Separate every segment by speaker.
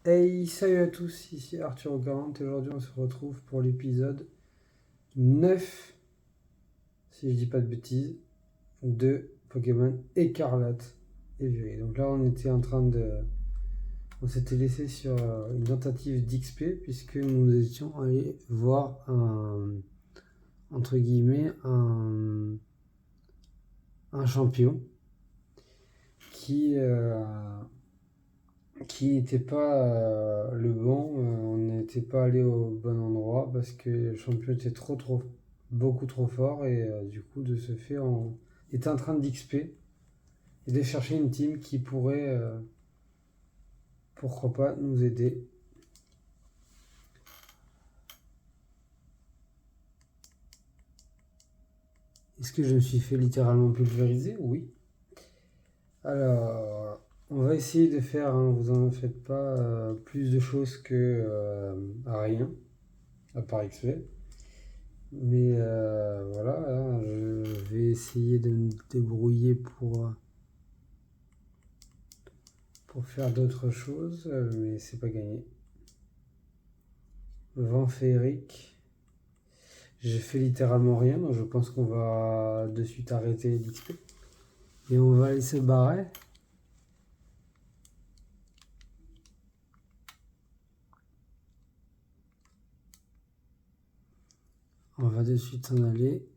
Speaker 1: Hey, salut à tous, ici Arthur 40 et aujourd'hui on se retrouve pour l'épisode 9, si je dis pas de bêtises, de Pokémon Écarlate et Violet. Donc là on était en train de... On s'était laissé sur une tentative d'XP puisque nous étions allés voir entre guillemets, un champion qui... qui n'était pas le bon. On n'était pas allé au bon endroit parce que le champion était beaucoup trop fort et du coup de ce fait on était en train d'XP et de chercher une team qui pourrait pourquoi pas nous aider. Est-ce que je me suis fait littéralement pulvériser? Oui. Alors on va essayer de faire, hein, vous en faites pas, plus de choses que rien à part XP. Mais voilà, hein, je vais essayer de me débrouiller pour faire d'autres choses, mais c'est pas gagné. Vent féerique. J'ai fait littéralement rien, donc je pense qu'on va de suite arrêter l'XP. Et on va aller se barrer. On va de suite s'en aller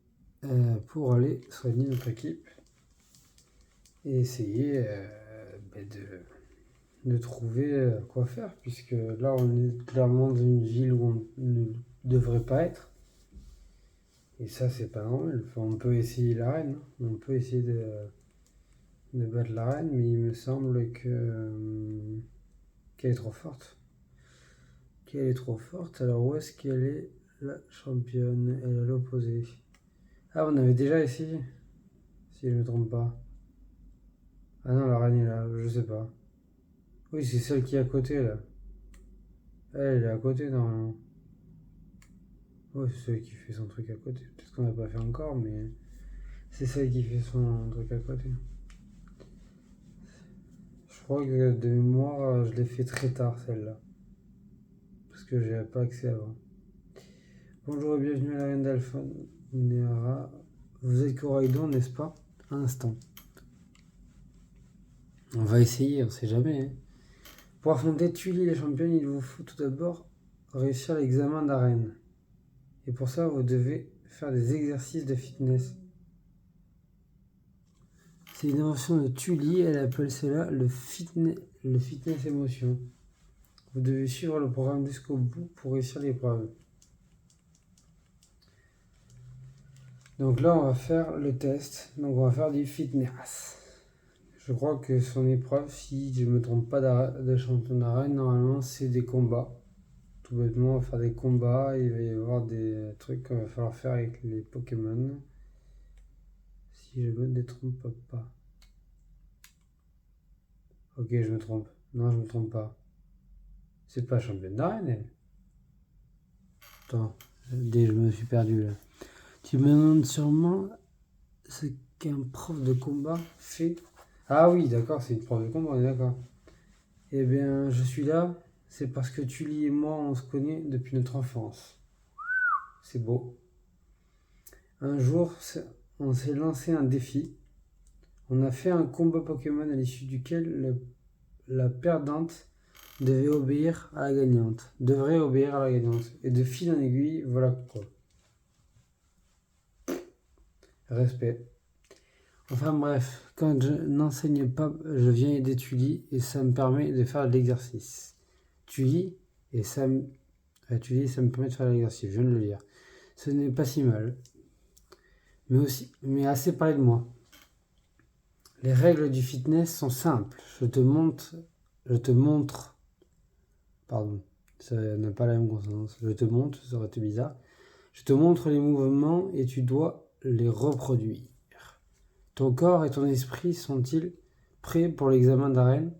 Speaker 1: pour aller soigner notre équipe. Et essayer de trouver quoi faire, puisque là on est clairement dans une ville où on ne devrait pas être. Et ça c'est pas normal. Enfin, on peut essayer la reine, on peut essayer de battre la reine, mais il me semble qu'elle est trop forte. Qu'elle est trop forte, alors où est-ce qu'elle est la championne? Elle est à l'opposé. Ah, on avait déjà essayé, si je me trompe pas. Ah non, la reine est là, je sais pas. Oui, c'est celle qui est à côté là. Elle est à côté normalement. Ouais, c'est celle qui fait son truc à côté. Peut-être qu'on n'a pas fait encore, mais c'est celle qui fait son truc à côté. Je crois que de mémoire, je l'ai fait très tard celle-là. Parce que j'avais pas accès avant. Bonjour et bienvenue à la reine d'Alphone. Vous êtes Coraidon, n'est-ce pas? Un instant. On va essayer, on sait jamais. Hein. Pour affronter Tully les championnes, il vous faut tout d'abord réussir l'examen d'arène. Et pour ça, vous devez faire des exercices de fitness. C'est une invention de Tully, elle appelle cela le fitness émotion. Vous devez suivre le programme jusqu'au bout pour réussir l'épreuve. Donc là, on va faire le test. Donc on va faire du fitness. Je crois que son épreuve, si je ne me trompe pas de champion d'arène, normalement c'est des combats. Tout bêtement, on va faire des combats. Il va y avoir des trucs qu'il va falloir faire avec les Pokémon. Si je me trompe pas. Ok, je me trompe. Non, je me trompe pas. C'est pas championne d'arène, elle. Attends, je me suis perdu là. Tu me demandes sûrement ce qu'un prof de combat fait. Ah oui, d'accord, c'est une prof de combat, on est d'accord. Eh bien, je suis là, c'est parce que Tully et moi, on se connaît depuis notre enfance. C'est beau. Un jour, on s'est lancé un défi. On a fait un combat Pokémon à l'issue duquel la perdante devait obéir à la gagnante. Devrait obéir à la gagnante. Et de fil en aiguille, voilà quoi. Respect. Enfin bref, quand je n'enseigne pas, je viens aider Tully et ça me permet de faire de l'exercice. Tully, ça me permet de faire de l'exercice, je viens de le lire. Ce n'est pas si mal. Mais assez parlé de moi. Les règles du fitness sont simples. Je te montre, pardon, ça n'a pas la même consonance. Je te montre, ça aurait été bizarre. Je te montre les mouvements et tu dois les reproduire. Ton corps et ton esprit sont-ils prêts pour l'examen d'arène?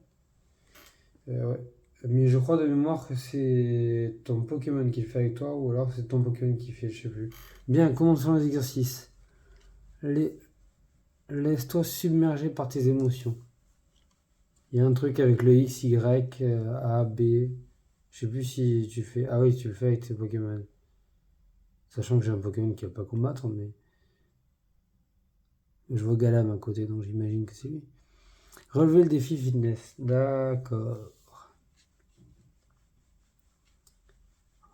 Speaker 1: Ouais. Mais je crois de mémoire que c'est ton Pokémon qui le fait avec toi ou alors c'est ton Pokémon qui fait, je sais plus. Bien, commençons les exercices. Laisse-toi submerger par tes émotions. Il y a un truc avec le X, Y, A, B. Je sais plus si tu fais. Ah oui, tu le fais avec tes Pokémon. Sachant que j'ai un Pokémon qui va pas combattre, mais. Je vois Galam à côté, donc j'imagine que c'est lui. Relever le défi fitness. D'accord.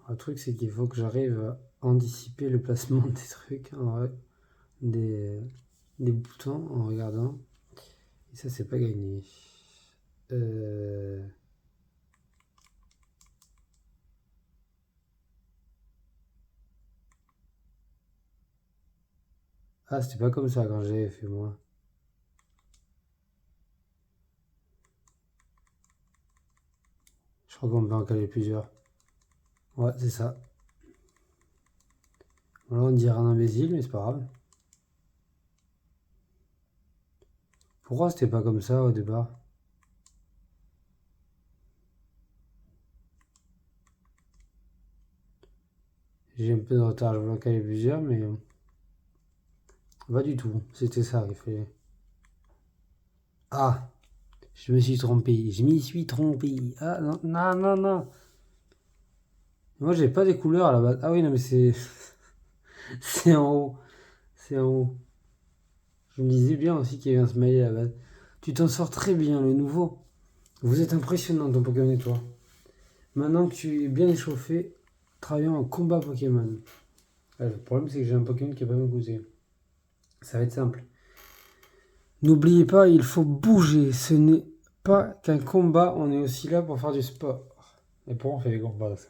Speaker 1: Le truc, c'est qu'il faut que j'arrive à anticiper le placement des trucs, des, des boutons en regardant. Et ça, c'est pas gagné. Ah, c'était pas comme ça quand j'avais fait moi. Je crois qu'on peut en caler plusieurs. Ouais, c'est ça. Bon, là, on dirait un imbécile, mais c'est pas grave. Pourquoi c'était pas comme ça au départ? J'ai un peu de retard, je voulais en caler plusieurs, mais pas du tout. C'était ça qu'il fallait. Ah, je me suis trompé. Je m'y suis trompé. Ah, non, non, non, non. Moi, j'ai pas des couleurs à la base. Ah oui, non, mais c'est. C'est en haut. C'est en haut. Je me disais bien aussi qu'il y avait un smiley à la base. Tu t'en sors très bien, le nouveau. Vous êtes impressionnant, ton Pokémon et toi. Maintenant que tu es bien échauffé, travaillons en combat Pokémon. Le problème, c'est que j'ai un Pokémon qui va pas me goûter. Ça va être simple. N'oubliez pas, il faut bouger. Ce n'est pas qu'un combat, on est aussi là pour faire du sport. Et pourquoi on fait des combats, ça?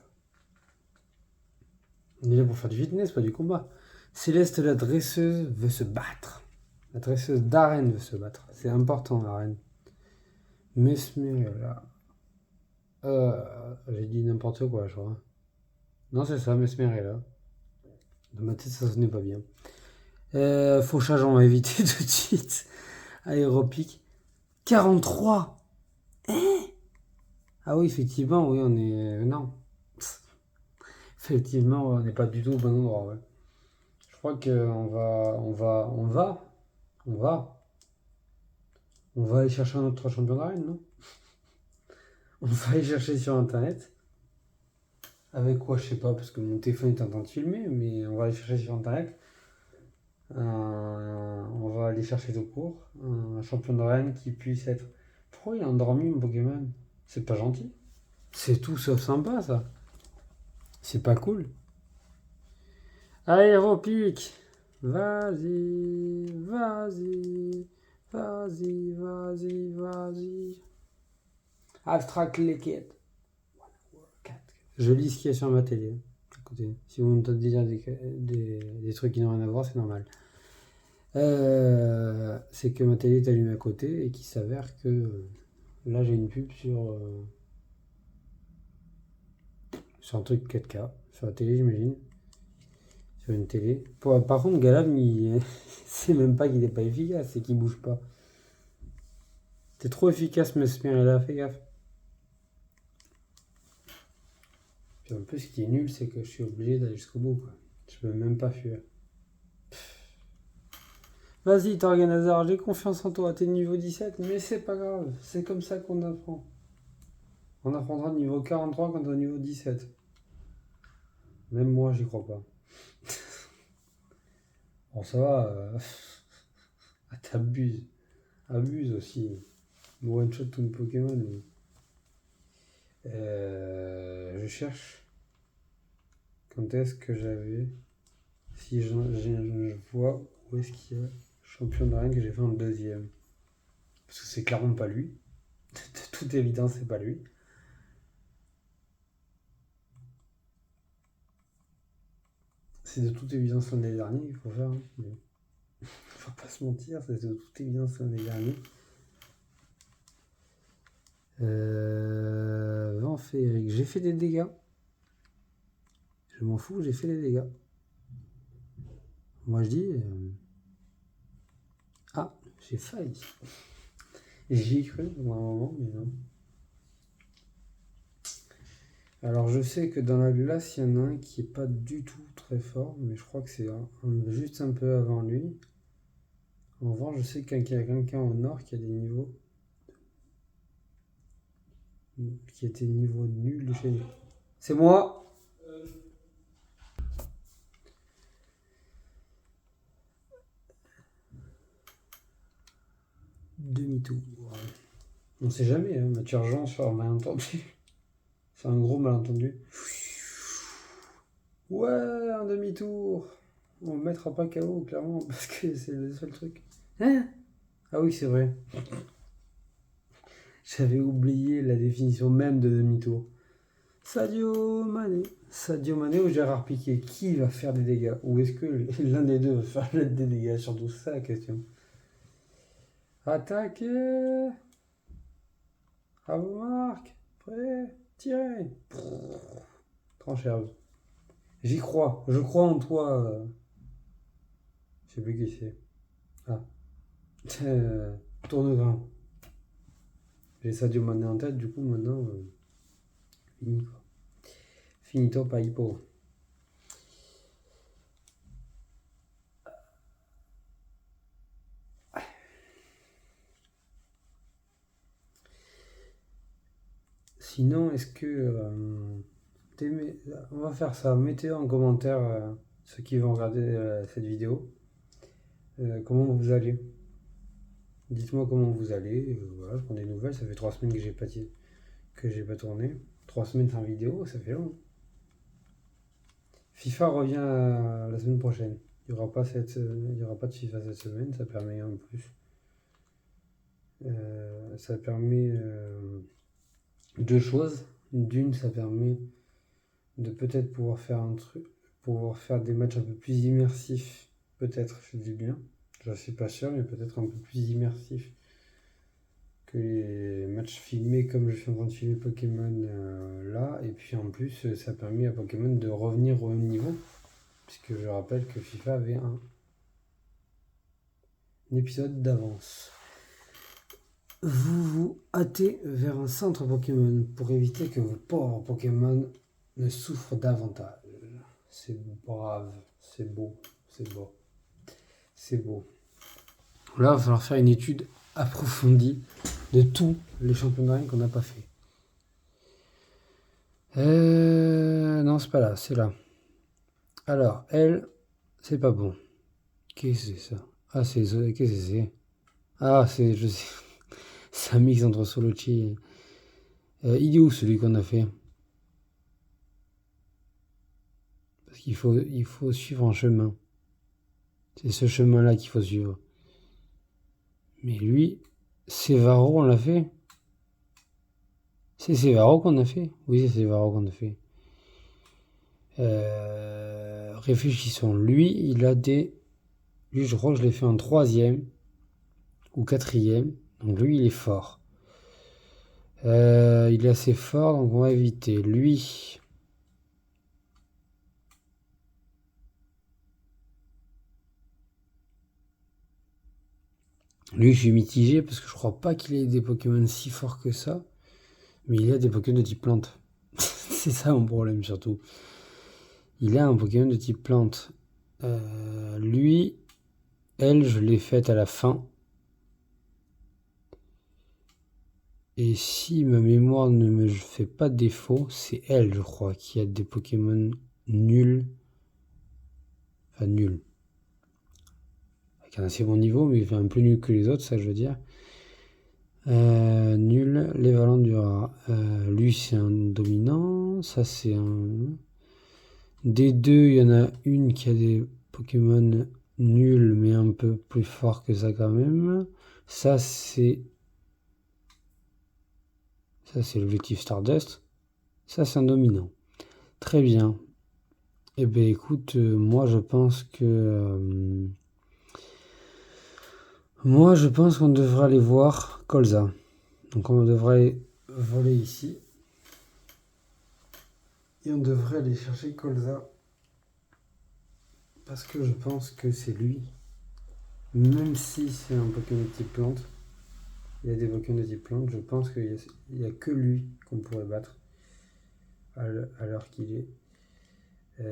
Speaker 1: On est là pour faire du fitness, pas du combat. Céleste, la dresseuse, veut se battre. La dresseuse d'arène veut se battre. C'est important, l'arène. Mesmerella. J'ai dit n'importe quoi, je crois. Non, c'est ça, Mesmerella. Dans ma tête, ça sonnait pas bien. Fauchage, on va éviter tout de suite. Aéropique. 43. Ah oui, effectivement, oui, on est. Non. Effectivement, on n'est pas du tout au bon endroit, ouais. Je crois qu'on va. On va. On va aller chercher un autre champion d'arène, non? On va aller chercher sur internet. Avec quoi, je sais pas, parce que mon téléphone est en train de filmer, mais on va aller chercher sur internet. On va aller chercher tout court. Un champion d'arène qui puisse être. Pourquoi il a endormi mon Pokémon? C'est pas gentil. C'est tout sauf sympa, ça. C'est pas cool. Aéropique. Vas-y, vas-y, vas-y, vas-y, vas-y. Abstract Liquid. Je lis ce qu'il y a sur ma télé. À côté. Si vous me donnez des trucs qui n'ont rien à voir, c'est normal. C'est que ma télé est allumée à côté et qu'il s'avère que là j'ai une pub sur un truc 4K. Sur la télé, j'imagine. Sur une télé. Par contre, Galam, c'est même pas qu'il est pas efficace, c'est qu'il bouge pas. T'es trop efficace, Mesmerella, fais gaffe. Puis en plus, ce qui est nul, c'est que je suis obligé d'aller jusqu'au bout, quoi. Je peux même pas fuir. Vas-y, Torganazar, j'ai confiance en toi, t'es niveau 17, mais c'est pas grave, c'est comme ça qu'on apprend. On apprendra niveau 43 quand on est niveau 17. Même moi, j'y crois pas. Bon, ça va. Ah, t'abuses. Abuse aussi. One shot ton Pokémon. Je cherche. Quand est-ce que j'avais. Si je vois où est-ce qu'il y a champion d'arène que j'ai fait en deuxième. Parce que c'est clairement pas lui. De toute évidence, c'est pas lui. C'est de toute évidence l'année dernière qu'il faut faire. Hein. Mais faut pas se mentir, c'est de toute évidence l'année dernière. Vent féerique. J'ai fait des dégâts. Je m'en fous, j'ai fait des dégâts. Moi je dis. Ah, j'ai failli. J'y ai cru pendant un moment, mais non. Alors je sais que dans la glace, il y en a un qui est pas du tout très fort, mais je crois que c'est juste un peu avant lui. En revanche, je sais qu'il y a quelqu'un au nord qui a des niveaux qui était niveau nul de chez nous. C'est moi. Demi-tour. On sait jamais, hein, Mathieu Argent sur un malentendu. C'est un gros malentendu. Ouais, un demi-tour. On ne mettra pas KO, clairement, parce que c'est le seul truc. Hein? Ah oui, c'est vrai. J'avais oublié la définition même de demi-tour. Sadio Mané. Sadio Mané ou Gérard Piqué, qui va faire des dégâts? Ou est-ce que l'un des deux va faire des dégâts? Surtout ça la question. Attaquez. À vos marques. Prêt. Tirez. Tranchère. J'y crois. Je crois en toi. Je sais plus qui c'est. Ah. Tourne-grain. J'ai Sadio Mané en tête, du coup maintenant. Fini quoi. Finito pas hypo. Sinon, est-ce que on va faire ça. Mettez en commentaire ceux qui vont regarder cette vidéo. Comment vous allez? Dites-moi comment vous allez. Voilà, je prends des nouvelles. Ça fait 3 semaines que j'ai pas tourné. 3 semaines sans vidéo, ça fait long. FIFA revient la semaine prochaine. Il n'y aura pas de FIFA cette semaine. Ça permet en plus. Ça permet 2 choses. D'une, ça permet de peut-être pouvoir faire des matchs un peu plus immersifs. Peut-être, je dis bien. Je suis pas sûr, mais peut-être un peu plus immersifs que les matchs filmés comme je suis en train de filmer Pokémon là. Et puis en plus, ça permet à Pokémon de revenir au même niveau. Puisque je rappelle que FIFA avait un épisode d'avance. Vous vous hâtez vers un centre Pokémon pour éviter que vos pauvres Pokémon ne souffrent davantage. C'est brave, c'est beau, c'est beau. C'est beau. Là, il va falloir faire une étude approfondie de tous les championnats qu'on n'a pas fait. Non, c'est pas là, c'est là. Alors, elle, c'est pas bon. Qu'est-ce que c'est ça? Ah, qu'est-ce que c'est? Ah, je sais. C'est un mix entre Solochi et... il est où celui qu'on a fait? Parce qu'il faut suivre un chemin. C'est ce chemin-là qu'il faut suivre. Mais lui, Sevaro, on l'a fait? C'est Sevaro qu'on a fait? Oui, c'est Sevaro qu'on a fait. Réfléchissons. Lui, il a des... Lui, je crois que je l'ai fait en 3e ou 4e. Donc lui, il est fort. Il est assez fort, donc on va éviter. Lui... Lui, je suis mitigé parce que je crois pas qu'il ait des Pokémon si forts que ça. Mais il a des Pokémon de type plante. C'est ça mon problème surtout. Il a un Pokémon de type plante. Lui, elle, je l'ai faite à la fin. Et si ma mémoire ne me fait pas défaut, c'est elle, je crois, qui a des Pokémon nuls. Enfin, nuls. Avec un assez bon niveau, mais un peu nul que les autres, ça je veux dire. Nul, les Valandura. Lui, c'est un dominant. Ça, c'est un... Des deux, il y en a une qui a des Pokémon nuls, mais un peu plus forts que ça quand même. Ça, c'est l'objectif Stardust. Ça, c'est un dominant. Très bien. Eh bien, écoute, moi, je pense qu'on devrait aller voir Colza. Donc, on devrait voler ici. Et on devrait aller chercher Colza. Parce que je pense que c'est lui. Même si c'est un Pokémon de type plante. Il y a des Pokémon de type plante. Je pense qu'il n'y a que lui qu'on pourrait battre. À l'heure qu'il est. Il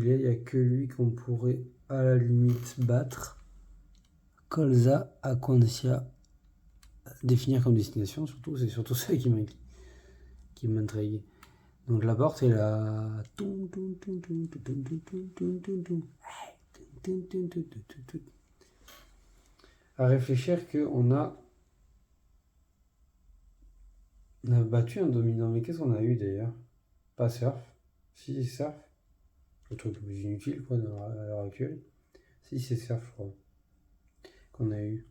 Speaker 1: n'y a que lui qu'on pourrait à la limite battre. Colza, Aquancia, définir comme destination, surtout, c'est surtout ça qui m'intrigue. Donc la porte est là. À réfléchir qu'on a battu un dominant. Mais qu'est-ce qu'on a eu d'ailleurs? Pas surf. Si, surf. Le truc le plus inutile quoi à l'heure actuelle. Si, c'est surf, je crois. Qu'on a eu.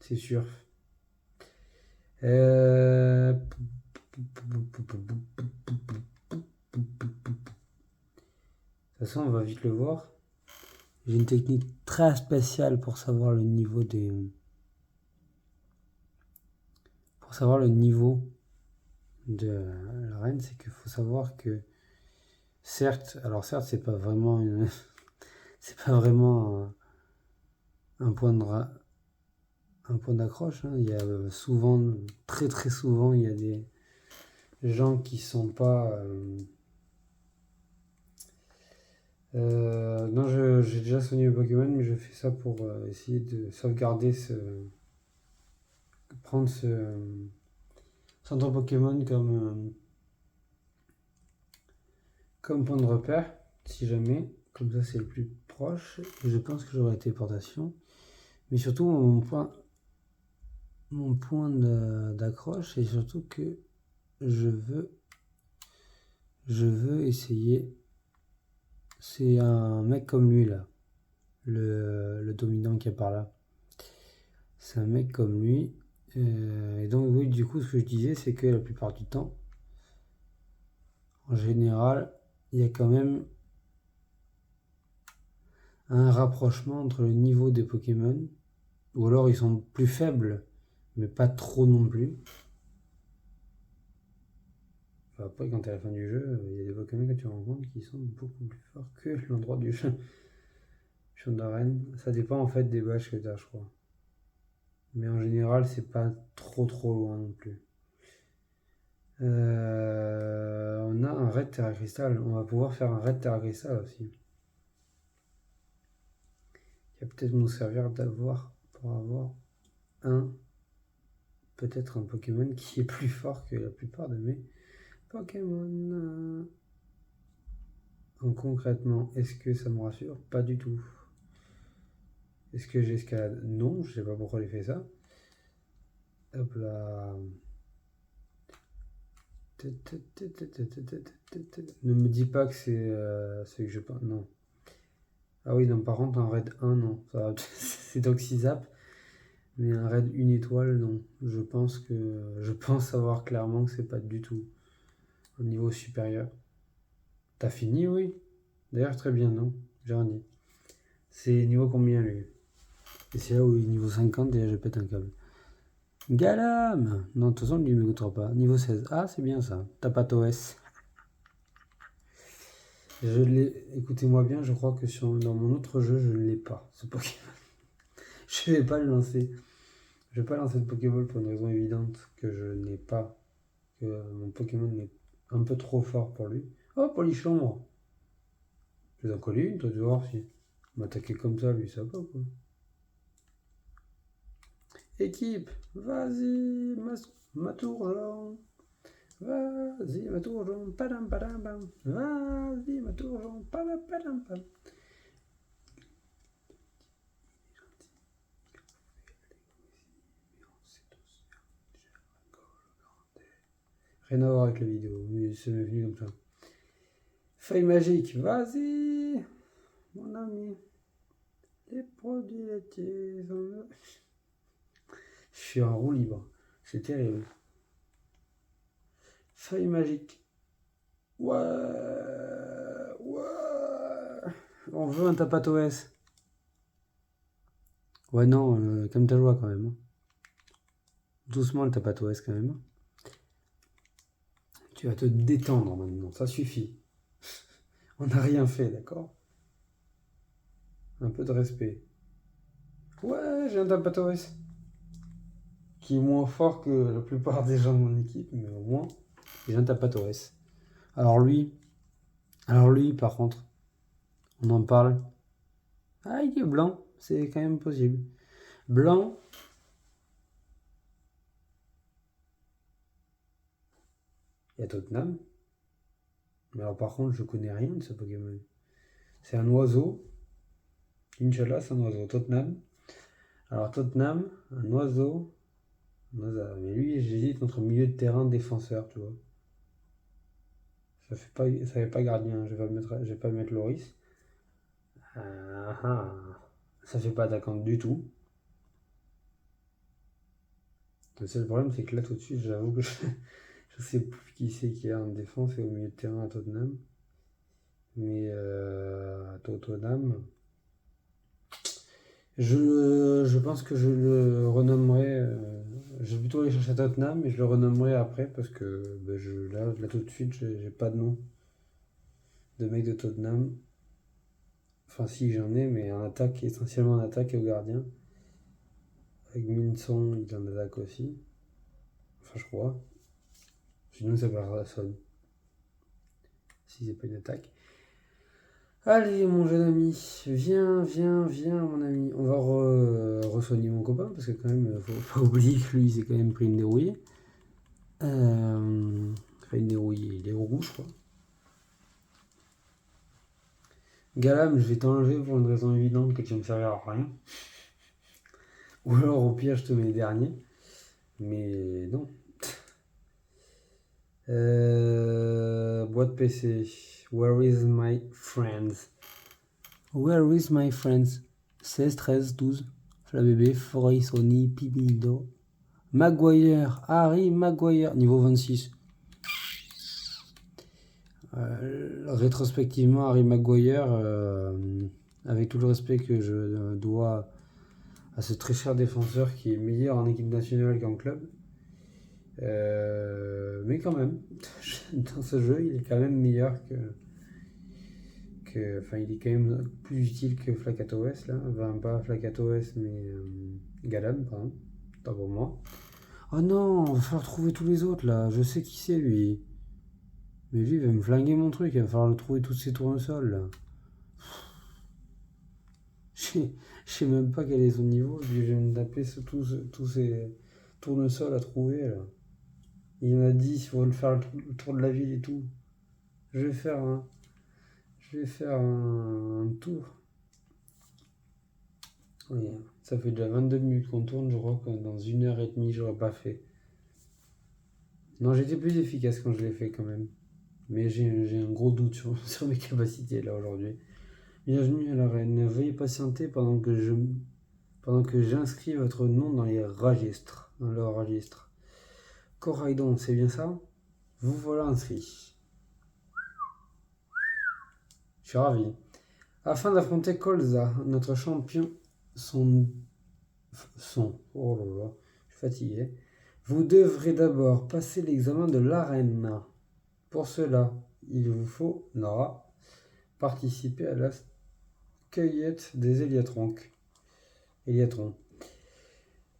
Speaker 1: C'est surf. De toute façon, on va vite le voir. J'ai une technique très spéciale pour savoir le niveau des. Pour savoir le niveau de la reine, c'est qu'il faut savoir que certes, c'est pas vraiment c'est pas vraiment un point d'accroche. Hein. Il y a souvent, très très souvent, il y a des gens qui sont pas. Non, j'ai déjà soigné le Pokémon, mais je fais ça pour essayer de sauvegarder prendre ce centre Pokémon comme point de repère, si jamais. Comme ça, c'est le plus proche. Et je pense que j'aurai la téléportation. Mais surtout, mon point d'accroche, c'est surtout que je veux essayer. C'est un mec comme lui, là. Le dominant qui est par là. C'est un mec comme lui. Et donc, oui, du coup, ce que je disais, c'est que la plupart du temps, en général, il y a quand même un rapprochement entre le niveau des Pokémon, ou alors ils sont plus faibles, mais pas trop non plus. Enfin, après, quand t'es à la fin du jeu, il y a des Pokémon que tu rencontres qui sont beaucoup plus forts que l'endroit du jeu. Champ d'arène, ça dépend en fait des badges que t'as, je crois. Mais en général, c'est pas trop loin non plus. On a un raid Terra Cristal. On va pouvoir faire un raid Terra Cristal aussi. Qui va peut-être nous servir pour avoir peut-être un Pokémon qui est plus fort que la plupart de mes Pokémon. Donc concrètement, est-ce que ça me rassure? Pas du tout. Est-ce que j'escalade? Non, je sais pas pourquoi j'ai fait ça. Hop là. Ne me dis pas que c'est ce que je pense. Non. Ah oui, non, par contre, un raid 1, non. C'est Doxyzap. Mais un raid 1 étoile, non. Je pense savoir clairement que c'est pas du tout au niveau supérieur. T'as fini, oui? D'ailleurs, très bien, non? J'ai rien dit. C'est niveau combien, lui? Et c'est là où il est niveau 50 et là, je pète un câble. Galam! Non, de toute façon, lui, il ne m'écoutera pas. Niveau 16. Ah, c'est bien ça. Tapatos. Je l'ai. Écoutez-moi bien, je crois que dans mon autre jeu, je ne l'ai pas, ce Pokémon. Je vais pas le lancer. Je vais pas lancer le Pokéball pour une raison évidente que je n'ai pas. Que mon Pokémon est un peu trop fort pour lui. Oh, Polichon! Je vais en coller une, toi, tu vas voir si. M'attaquer comme ça, lui, ça va pas, quoi. Équipe, vas-y, Matourgeon. Vas-y, Matourgeon. Padam, padam, pam. Vas-y, Matourgeon. Padam, padam, pam. Rien à voir avec la vidéo, mais c'est venu comme ça. Feuille magique, vas-y, mon ami. Les produits laitiers sont... Je suis en roue libre, c'est terrible. Feuille magique. Ouais. On veut un Tapatos. Ouais, non, comme ta joie quand même. Doucement le Tapatos quand même. Tu vas te détendre maintenant, ça suffit. On n'a rien fait, d'accord? Un peu de respect. Ouais, j'ai un Tapatos. Qui est moins fort que la plupart des gens de mon équipe, mais au moins, j'ai un Tapatos. Alors lui, par contre, on en parle. Ah, il est blanc, c'est quand même possible. Blanc, Il y a Tottenham. Mais alors par contre, je connais rien de ce Pokémon. C'est un oiseau. Inch'Allah, c'est un oiseau. Tottenham. Alors Tottenham, un oiseau. Mais lui, j'hésite entre milieu de terrain, défenseur, tu vois. Ça fait pas gardien. Je vais pas mettre Loris. Ça fait pas attaquant du tout. Le seul problème, c'est que là, tout de suite, j'avoue que je sais plus qui c'est qui est en défense et au milieu de terrain à Tottenham. Mais Tottenham, je pense que je le renommerai. Je vais plutôt aller chercher Tottenham, mais je le renommerai après parce que là tout de suite, j'ai pas de nom de mec de Tottenham. Enfin, si j'en ai, mais en attaque, essentiellement en attaque et au gardien. Avec Minson, il en attaque aussi. Enfin, je crois. Sinon, ça va Son. Si c'est pas une attaque. Allez, mon jeune ami, viens, mon ami. On va re-soigner mon copain, parce que quand même, faut pas oublier que lui, il s'est quand même pris une dérouillée. Enfin, une dérouillée, il est rouge, je crois. Galam, je vais t'enlever pour une raison évidente que tu vas me servir à rien. Ou alors, au pire, je te mets dernier. Mais non. Boîte PC. Where is my friends? Where is my friends? 16, 13, 12. Flabébé, Forey, Sony, Pipinido. Maguire, Harry Maguire, niveau 26. Rétrospectivement, Harry Maguire, avec tout le respect que je dois à ce très cher défenseur qui est meilleur en équipe nationale qu'en club. Mais quand même, dans ce jeu, il est quand même meilleur enfin, il est quand même plus utile que Flacatoes, là. Enfin, pas Flacatoes, mais Galam, pardon. Tant pour moi. Oh non, il va falloir trouver tous les autres, là. Je sais qui c'est, lui. Mais lui, il va me flinguer mon truc. Il va falloir le trouver tous ces tournesols, là. Je sais même pas quel est son niveau. Je vais me taper tous ces tournesols à trouver, là. Il y en a 10, il faut le faire le tour de la ville et tout. Je vais faire un tour. Oui, ça fait déjà 22 minutes qu'on tourne, je crois que dans 1h30, j'aurais pas fait. Non, j'étais plus efficace quand je l'ai fait quand même. Mais j'ai un gros doute sur mes capacités là aujourd'hui. Bienvenue à l'arène. Veuillez patienter pendant que j'inscris votre nom dans le registre. Coraidon, c'est bien ça? Vous voilà inscrit. Je suis ravi. Afin d'affronter Colza, notre champion, oh là là, je suis fatigué. Vous devrez d'abord passer l'examen de l'arène. Pour cela, il vous faut, Nora, participer à la cueillette des Éliatrons.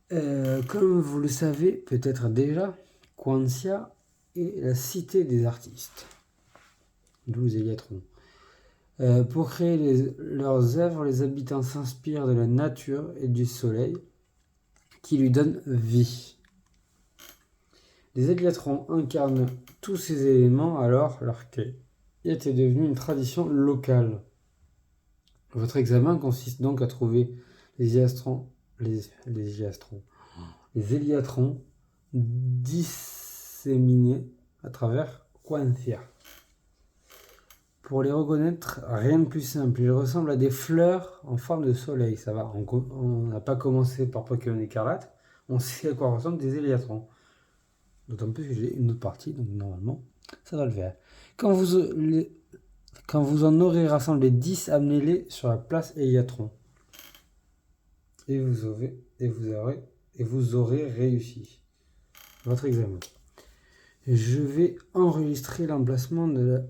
Speaker 1: Comme vous le savez peut-être déjà, Quantia est la cité des artistes. 12 Éliatrons. Pour créer leurs œuvres, les habitants s'inspirent de la nature et du soleil qui lui donne vie. Les Éliatrons incarnent tous ces éléments alors leur quai était devenue une tradition locale. Votre examen consiste donc à trouver les Éliatrons disséminés à travers Quantia. Pour les reconnaître, rien de plus simple. Ils ressemblent à des fleurs en forme de soleil. Ça va, on n'a pas commencé par Pokémon Écarlate. On sait à quoi ressemblent des Éliatrons. D'autant plus que j'ai une autre partie, donc normalement, ça va le faire. Quand vous en aurez rassemblé 10, amenez-les sur la place Éliatron. Et vous aurez réussi votre examen. Je vais enregistrer l'emplacement de la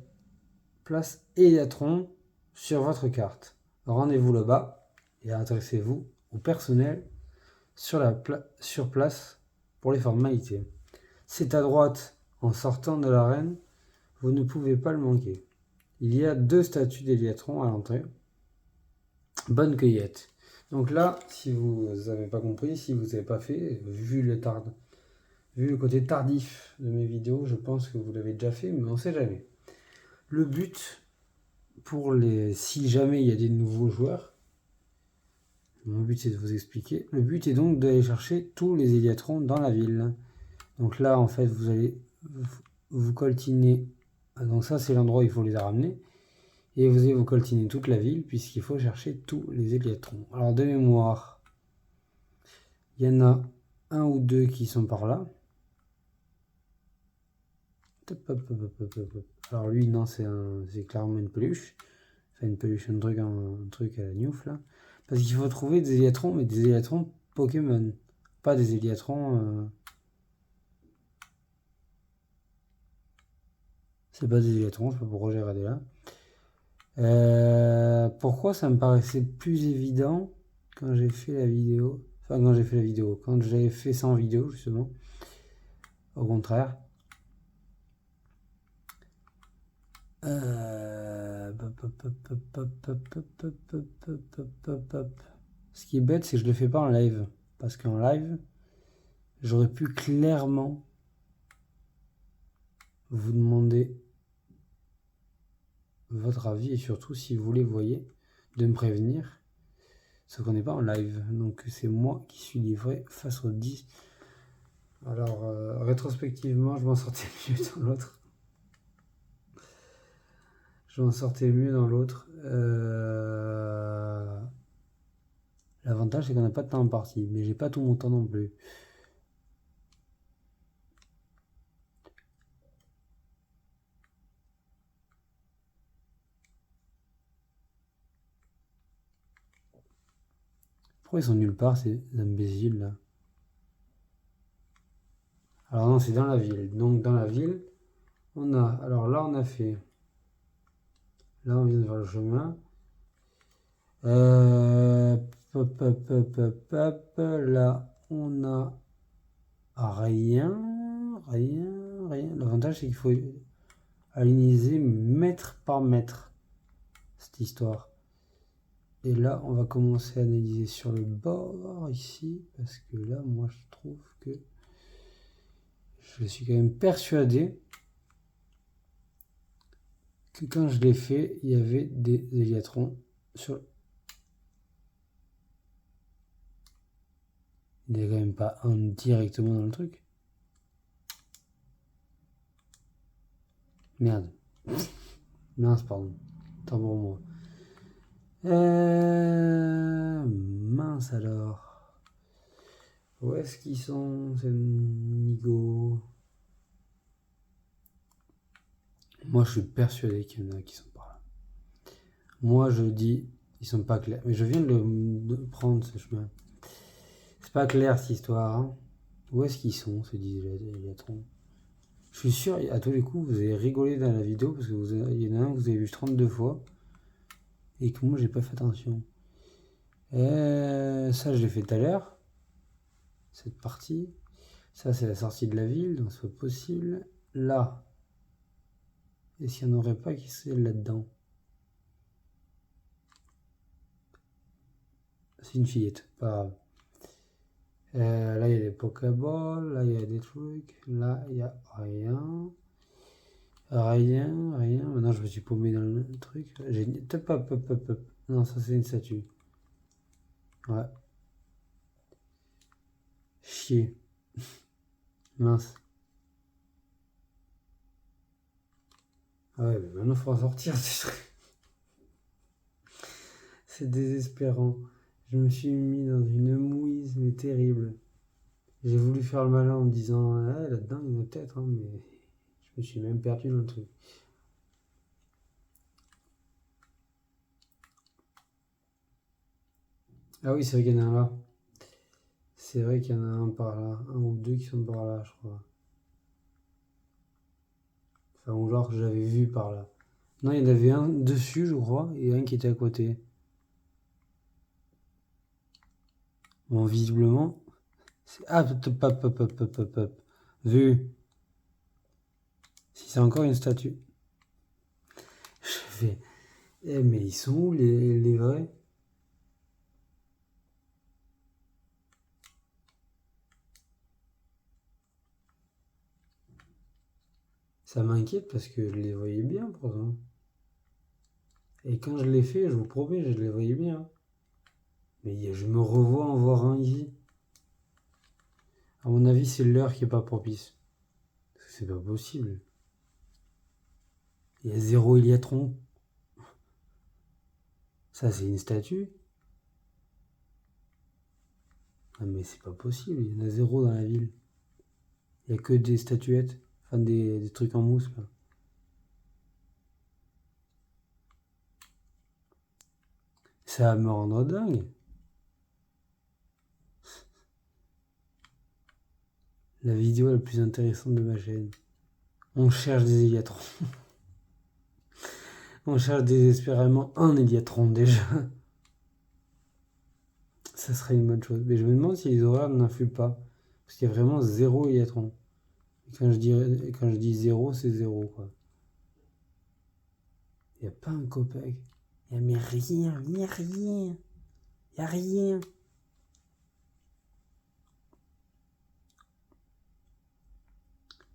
Speaker 1: place Éliatron sur votre carte. Rendez-vous là-bas et adressez-vous au personnel sur place pour les formalités. C'est à droite en sortant de l'arène, vous ne pouvez pas le manquer. Il y a 2 statues d'Éliatron à l'entrée. Bonne cueillette. Donc là, si vous n'avez pas compris, si vous n'avez pas fait, vu Vu le côté tardif de mes vidéos, je pense que vous l'avez déjà fait, mais on sait jamais. Le but, si jamais il y a des nouveaux joueurs, mon but c'est de vous expliquer. Le but est donc d'aller chercher tous les Héliatrons dans la ville. Donc là, en fait, vous allez vous coltiner. Donc ça, c'est l'endroit où il faut les ramener. Et vous allez vous coltiner toute la ville, puisqu'il faut chercher tous les Héliatrons. Alors, de mémoire, il y en a un ou deux qui sont par là. Alors lui, non, c'est clairement une peluche. Enfin, une peluche, un truc à la Newf, là. Parce qu'il faut trouver des Héliatrons, mais des Héliatrons Pokémon. Pas des Héliatrons... C'est pas des Héliatrons, je sais pas pourquoi j'ai regardé là. Pourquoi ça me paraissait plus évident quand j'ai fait la vidéo. Enfin, quand j'ai fait la vidéo. Quand j'avais fait sans vidéo, justement. Au contraire. Ce qui est bête, c'est que je le fais pas en live. Parce qu'en live, j'aurais pu clairement vous demander votre avis et surtout, si vous les voyez, de me prévenir. Sauf qu'on n'est pas en live. Donc c'est moi qui suis livré face aux 10. Alors, rétrospectivement, je m'en sortais mieux dans l'autre. L'avantage, c'est qu'on n'a pas de temps en partie. Mais j'ai pas tout mon temps non plus. Pourquoi ils sont nulle part, ces imbéciles là? Alors non, c'est dans la ville. Donc dans la ville, on a... Alors là, on a fait... Là, on vient de faire le chemin. Là, on a rien. L'avantage, c'est qu'il faut aligner mètre par mètre cette histoire. Et là, on va commencer à analyser sur le bord ici, parce que là, moi, je trouve que je suis quand même persuadé que quand je l'ai fait, il y avait des Héliatrons sur... Il n'y a quand même pas un directement dans le truc. Merde. Mince, pardon. Tant pour moi. Mince alors. Où est-ce qu'ils sont, ces nigauds? Moi, je suis persuadé qu'il y en a qui sont par là. Moi, je dis, ils sont pas clairs. Mais je viens de prendre ce chemin. C'est pas clair cette histoire. Hein. Où est-ce qu'ils sont, ces Héliatrons? Je suis sûr, à tous les coups, vous avez rigolé dans la vidéo parce que il y en a un que vous avez vu 32 fois et que moi, j'ai pas fait attention. Ça, je l'ai fait tout à l'heure. Cette partie. Ça, c'est la sortie de la ville, donc c'est pas possible. Là. Est-ce qu'il n'y en aurait pas qui serait là-dedans? C'est une fillette, pas grave. Là, il y a des Pokéballs, là, il y a des trucs, là, il y a rien. Rien. Maintenant, je me suis paumé dans le truc. Hop. Non, ça, c'est une statue. Ouais. Chier. Mince. Ah ouais, mais maintenant, il faut en sortir, ces trucs. C'est désespérant. Je me suis mis dans une mouise, mais terrible. J'ai voulu faire le malin en me disant, ah, là-dedans, il y en a peut-être, hein, mais je me suis même perdu dans le truc. Ah oui, c'est vrai qu'il y en a un là. C'est vrai qu'il y en a un par là. Un ou deux qui sont par là, je crois. Enfin, ou alors que j'avais vu par là. Non, il y en avait un dessus, je crois, et un qui était à côté. Bon, visiblement... Ah, hop. Vu. Si c'est encore une statue. Je fais... Eh, mais ils sont où les vrais? Ça m'inquiète parce que je les voyais bien pourtant. Et quand je l'ai fait, je vous promets, je les voyais bien. Mais je me revois en voir un ici. À mon avis, c'est l'heure qui est pas propice. Parce que c'est pas possible. Il y a 0 Héliatron. Ça, c'est une statue. Ah, mais c'est pas possible, il y en a 0 dans la ville. Il y a que des statuettes. Enfin, des trucs en mousse, là. Ça va me rendre dingue. La vidéo la plus intéressante de ma chaîne. On cherche des Héliatrons. On cherche désespérément un Héliatron déjà. Ça serait une bonne chose. Mais je me demande si les horaires n'influent pas. Parce qu'il y a vraiment 0 Héliatron. Et quand je dis 0, c'est 0 quoi. Il n'y a pas un copec. Il n'y a rien, il n'y a rien. Il n'y a rien.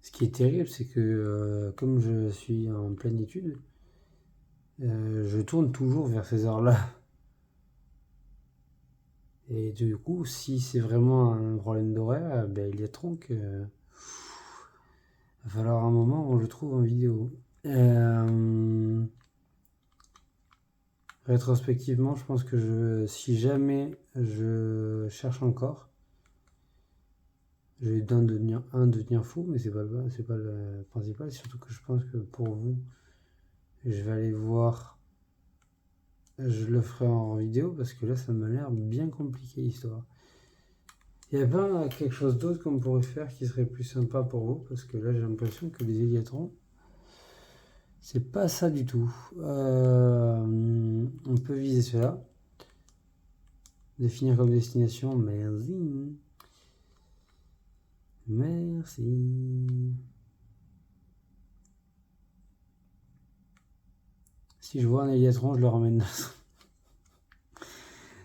Speaker 1: Ce qui est terrible, c'est que comme je suis en pleine étude, je tourne toujours vers ces heures-là. Et du coup, si c'est vraiment un problème d'horaire, ben, il y a tronc il va falloir un moment où je trouve en vidéo. Rétrospectivement, je pense que si jamais je cherche encore, je vais devenir fou, mais c'est pas le principal. Surtout que je pense que pour vous, je vais aller voir. Je le ferai en vidéo parce que là, ça m'a l'air bien compliqué l'histoire. Il n'y a pas quelque chose d'autre qu'on pourrait faire qui serait plus sympa pour vous parce que là, j'ai l'impression que les Héliatrons, c'est pas ça du tout. On peut viser cela. Définir comme destination, merci. Merci. Si je vois un Héliatron, je le ramène.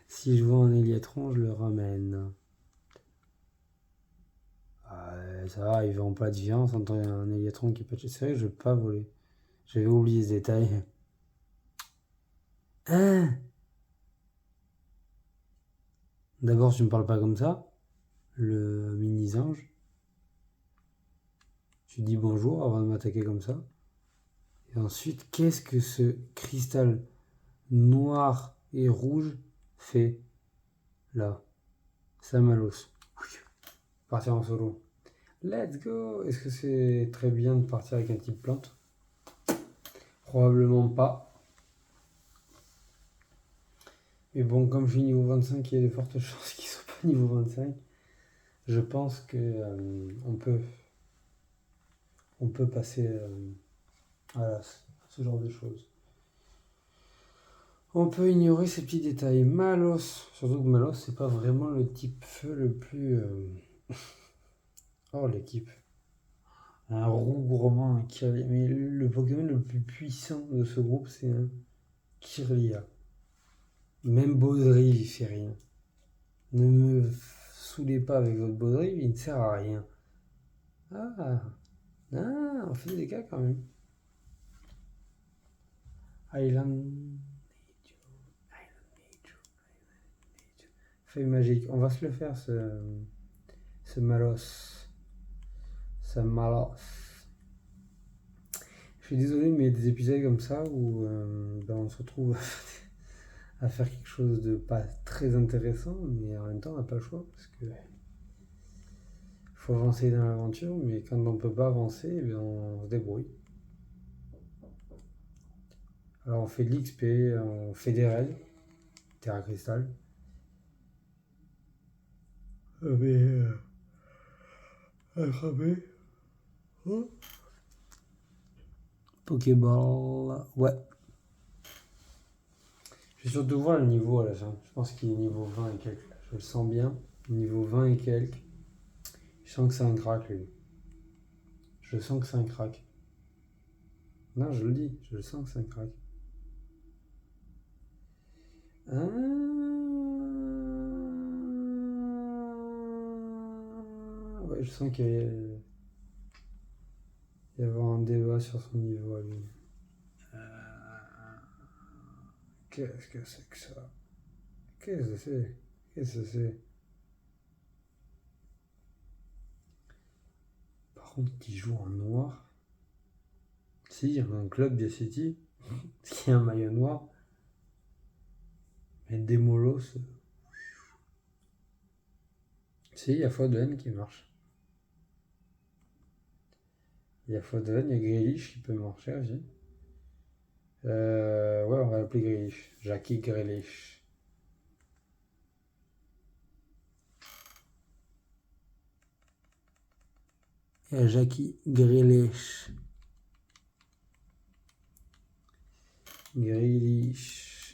Speaker 1: Si je vois un Héliatron, je le ramène. Ça va, ils verront pas la différence entre un Héliatron qui est patché. C'est vrai que je vais pas voler. J'avais oublié ce détail. Hein? D'abord, tu me parles pas comme ça. Le mini-ange. Tu dis bonjour avant de m'attaquer comme ça. Et ensuite, qu'est-ce que ce cristal noir et rouge fait là? Samalos. Partir en solo. Let's go! Est-ce que c'est très bien de partir avec un type plante? Probablement pas. Mais bon, comme je suis niveau 25, il y a de fortes chances qu'ils soient pas niveau 25. Je pense que on peut passer à ce genre de choses. On peut ignorer ces petits détails. Malos, surtout que Malos, c'est pas vraiment le type feu le plus. Oh, l'équipe. Un roux gourmand, un Kirlia. Mais le Pokémon le plus puissant de ce groupe, c'est un Kirlia. Même Baudrive, il fait rien. Ne me saoulez pas avec votre Baudrive, il ne sert à rien. Ah, on fait des cas quand même. Island. Feuille magique. On va se le faire, ce Malos. Ce Malos. Je suis désolé, mais des épisodes comme ça où on se retrouve à faire quelque chose de pas très intéressant, mais en même temps, on n'a pas le choix parce que faut avancer dans l'aventure, mais quand on peut pas avancer, on se débrouille. Alors on fait de l'XP, on fait des raids, Terra Cristal. Mais attraper. Oh. Pokéball, ouais. Je vais surtout voir le niveau à la fin. Je pense qu'il est niveau 20 et quelques. Je le sens bien. Niveau 20 et quelques. Je sens que c'est un crack, lui. Je sens que c'est un crack. Non, je le dis. Je le sens que c'est un crack. Ouais, je sens qu'il y avoir un débat sur son niveau à lui. Qu'est-ce que c'est que ça? Qu'est-ce que c'est? Qu'est-ce que c'est? Par contre, il joue en noir. Si, il y a un club Via City qui a un maillot noir. Mais Demolos. Si, il y a Foden qui marche. Il y a Foden, il y a Grealish qui peut marcher aussi. Ouais, on va l'appeler Grealish. Jackie Grealish. Il y a Jackie Grealish. Grealish.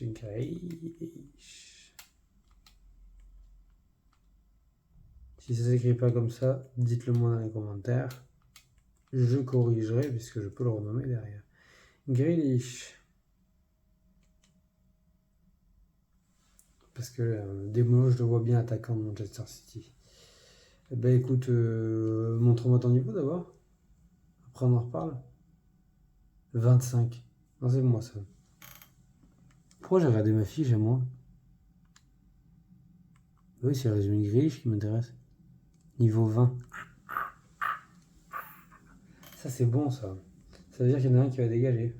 Speaker 1: Si ça s'écrit pas comme ça, dites-le moi dans les commentaires. Je corrigerai puisque je peux le renommer derrière. Grealish. Parce que Demo, je le vois bien attaquant de Manchester City. Eh ben écoute, montre-moi ton niveau d'abord. Après on en reparle. 25. Non, c'est moi ça. Pourquoi j'ai regardé ma fiche et moi? Oui, c'est le résumé Grealish qui m'intéresse. Niveau 20. Ça c'est bon ça. Ça veut dire qu'il y en a un qui va dégager.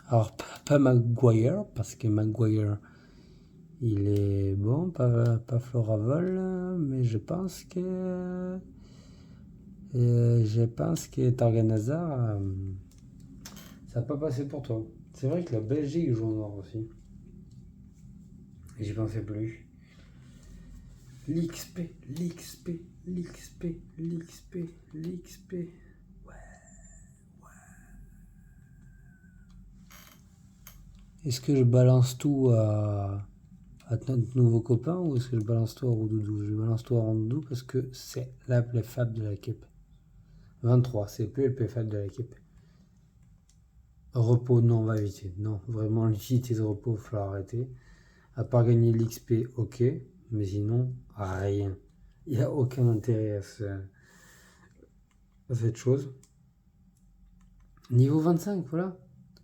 Speaker 1: Alors pas Maguire, parce que Maguire il est bon, pas Floravol, mais je pense que Torgan Hazard, ça n'a pas passé pour toi. C'est vrai que la Belgique joue en noir aussi. Et j'y pensais plus. L'XP. Ouais. Est-ce que je balance tout à notre nouveau copain ou est-ce que je balance tout à Roudoudou? Je balance tout à Roudoudou parce que c'est la PlayFab de l'équipe. 23, c'est plus le PlayFab de l'équipe. Repos, non, on va éviter. Non, vraiment, l'utilité de repos, il va falloir arrêter. À part gagner l'XP, ok, mais sinon, rien. Il n'y a aucun intérêt à cette chose. Niveau 25, voilà,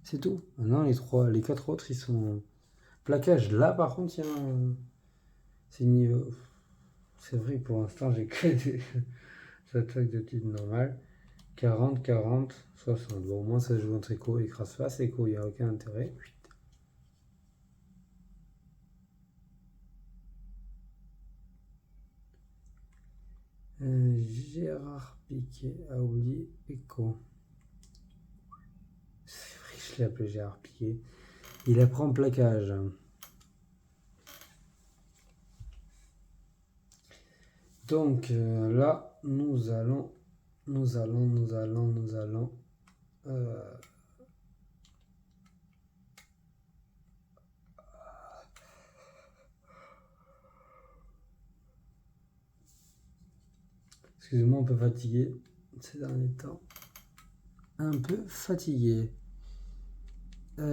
Speaker 1: c'est tout. Maintenant, les 4 autres, ils sont... Plaquage, là, par contre, il y a un... C'est niveau... C'est vrai que pour l'instant, j'ai que des attaques de type normal. 40, 40, 60. Bon, au moins, ça se joue entre écho et crasse-face. Écho, il n'y a aucun intérêt. Gérard Piquet a oublié Echo. C'est vrai que je l'ai appelé Gérard Piquet. Il apprend plaquage. Donc là, nous allons. Excusez-moi, un peu fatigué ces derniers temps. Un peu fatigué. Je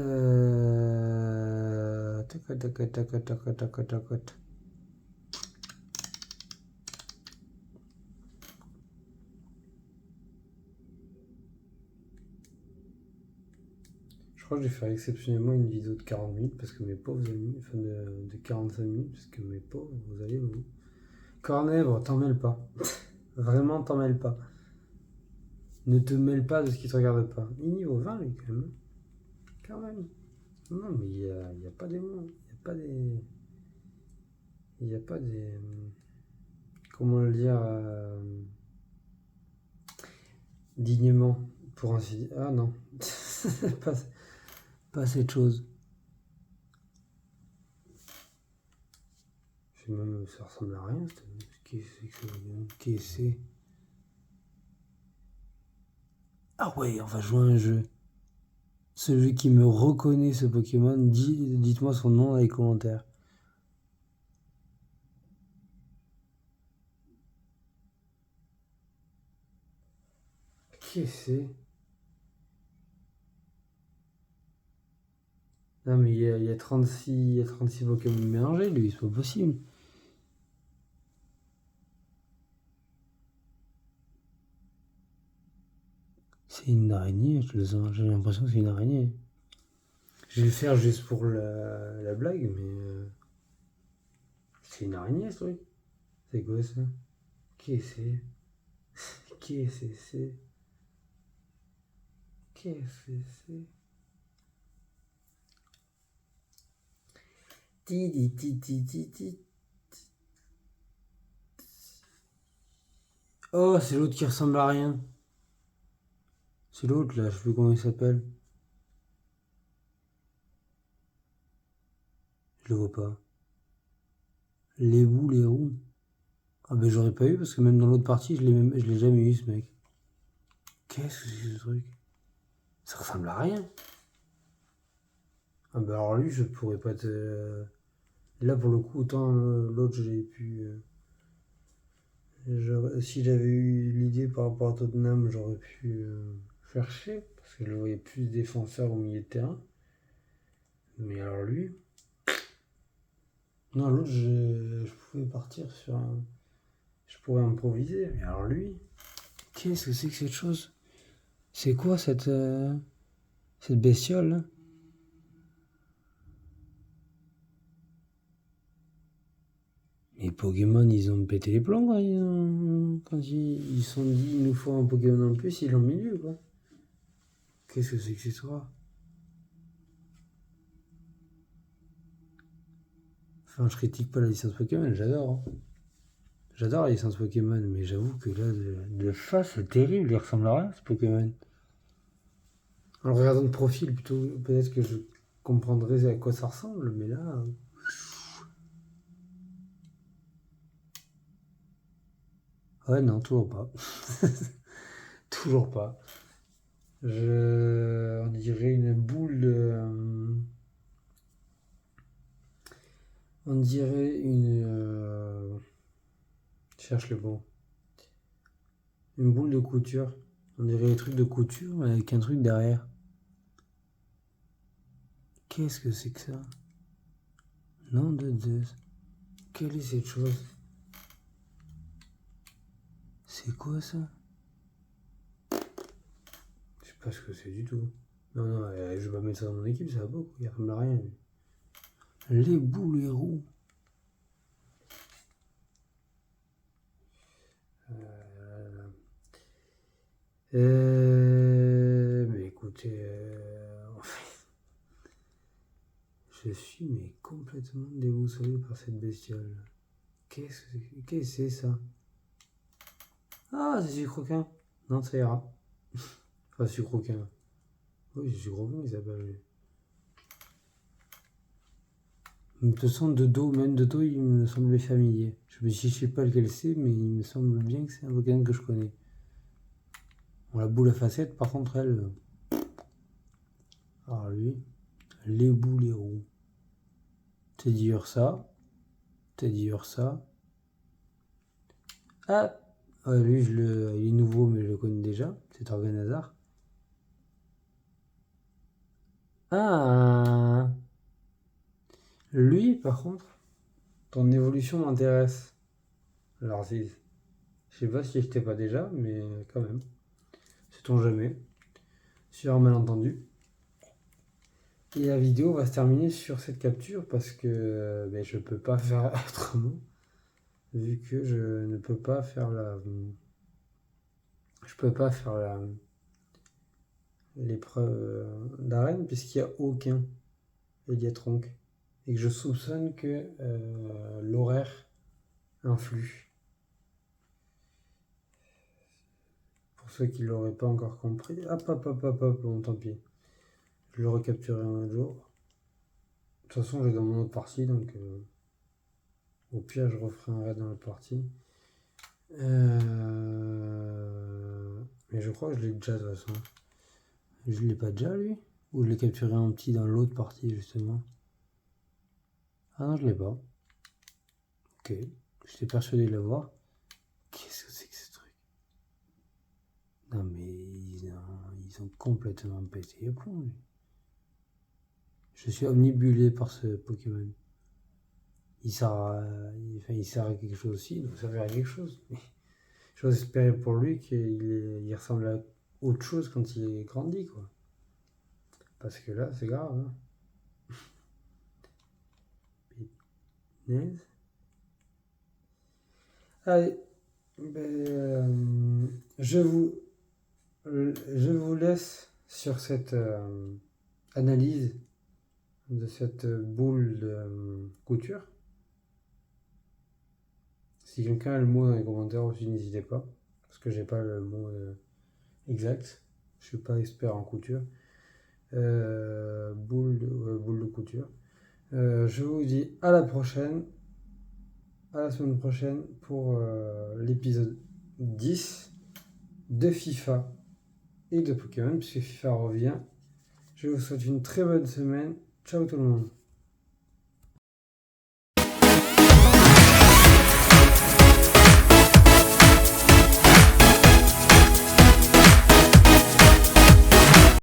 Speaker 1: crois que je vais faire exceptionnellement une vidéo de 40 minutes parce que mes pauvres amis, enfin de 45 minutes, parce que mes pauvres, vous allez vous. Cornèvre, t'en mêles pas. Vraiment, t'en mêles pas. Ne te mêle pas de ce qui te regarde pas. Il est niveau 20 lui quand même. Quand même. Non mais il n'y a pas des mots. Il n'y a pas des. Il n'y a pas des. Comment le dire dignement, pour ainsi dire. Ah non. pas cette chose. Je sais même, ça ressemble à rien. Qu'est-ce que c'est? Ah ouais, on va jouer à un jeu. Celui qui me reconnaît ce Pokémon, dites-moi son nom dans les commentaires. Qu'est-ce que c'est? Non mais il y a 36 Pokémon mélangés lui, c'est pas possible. C'est une araignée, je le sens. J'ai l'impression que c'est une araignée. Je vais le faire juste pour la blague, mais c'est une araignée ce truc. C'est quoi ça? Qu'est-ce que c'est? Qu'est-ce que c'est? Qu'est-ce que c'est? Ti ti ti ti ti. Oh, c'est l'autre qui ressemble à rien. C'est l'autre là, je sais plus comment il s'appelle. Je le vois pas. Les bouts, les roues. Ah ben j'aurais pas eu parce que même dans l'autre partie, je l'ai jamais eu ce mec. Qu'est-ce que c'est ce truc? Ça ressemble à rien. Ah bah alors lui, je pourrais pas te... Là pour le coup, autant l'autre, j'ai pu... si j'avais eu l'idée par rapport à Tottenham, j'aurais pu chercher, parce que je le voyais plus défenseur au milieu de terrain. Mais alors lui... Non, l'autre, je pouvais partir sur un... Je pourrais improviser, mais alors lui... Qu'est-ce que c'est que cette chose? C'est quoi cette bestiole là? Les Pokémon, ils ont pété les plombs quand ils se sont dit il nous faut un Pokémon en plus, ils l'ont mis lui quoi. Qu'est-ce que c'est que cette histoire? Enfin, je critique pas la licence Pokémon, j'adore. Hein. J'adore la licence Pokémon, mais j'avoue que là, de face, c'est terrible, il ressemble à rien ce Pokémon. En le regardant de profil, plutôt, peut-être que je comprendrais à quoi ça ressemble, mais là. Ouais, non, toujours pas. Toujours pas. On dirait une boule de. On dirait une. Je cherche le bon. Une boule de couture. On dirait des trucs de couture, mais avec un truc derrière. Qu'est-ce que c'est que ça? Nom de Zeus. Quelle est cette chose? C'est quoi ça? Je sais pas ce que c'est du tout. Non, non, je vais pas mettre ça dans mon équipe, ça va pas. Il ressemble à rien. Les boules et roues. Mais écoutez, en fait, je suis mais complètement déboussolé par cette bestiole. Qu'est-ce que c'est ça? Ah, c'est Sucroquin. Non, ça ira. Enfin, Sucroquin. Oui, c'est Sucroquin il s'appelle. De toute façon, même de dos, il me semblait familier. Je sais pas lequel c'est, mais il me semble bien que c'est un Pokémon que je connais. Bon, la boule à facettes, par contre, elle. Alors lui, les boules, les roues. Teddy Ursa. Teddy Ursa. Ah ouais, lui, il est nouveau, mais je le connais déjà. C'est Organazar. Ah lui, par contre, ton évolution m'intéresse. L'arziz. Je sais pas si je t'ai pas déjà, mais quand même. Sait-on jamais. Sur un malentendu. Et la vidéo va se terminer sur cette capture parce que je peux pas faire autrement. Vu que je ne peux pas faire la. Je peux pas faire l'épreuve d'arène puisqu'il n'y a aucun Eliatronc. Et que je soupçonne que l'horaire influe. Pour ceux qui ne l'auraient pas encore compris. Hop, bon tant pis. Je le recapturerai un autre jour. De toute façon, j'ai dans mon autre partie, donc au pire, je referai un raid dans l'autre partie. Mais je crois que je l'ai déjà de toute façon. Je l'ai pas déjà lui? Ou je l'ai capturé en petit dans l'autre partie justement? Ah non, je l'ai pas. Ok, j'étais persuadé de l'avoir. Qu'est-ce que c'est que ce truc? Non mais ils ont complètement pété les plombs lui. Je suis omnibulé par ce Pokémon. Il sert à quelque chose aussi, donc ça sert à quelque chose. J'ose espérer pour lui qu'il ressemble autre chose quand il grandit, quoi. Parce que là, c'est grave. Hein. Punaise. Allez, je vous laisse sur cette analyse de cette boule de couture. Si quelqu'un a le mot dans les commentaires aussi, n'hésitez pas. Parce que j'ai pas le mot exact. Je suis pas expert en couture. Boule de couture. Je vous dis à la prochaine. À la semaine prochaine pour l'épisode 10 de FIFA et de Pokémon, puisque FIFA revient. Je vous souhaite une très bonne semaine. Ciao tout le monde.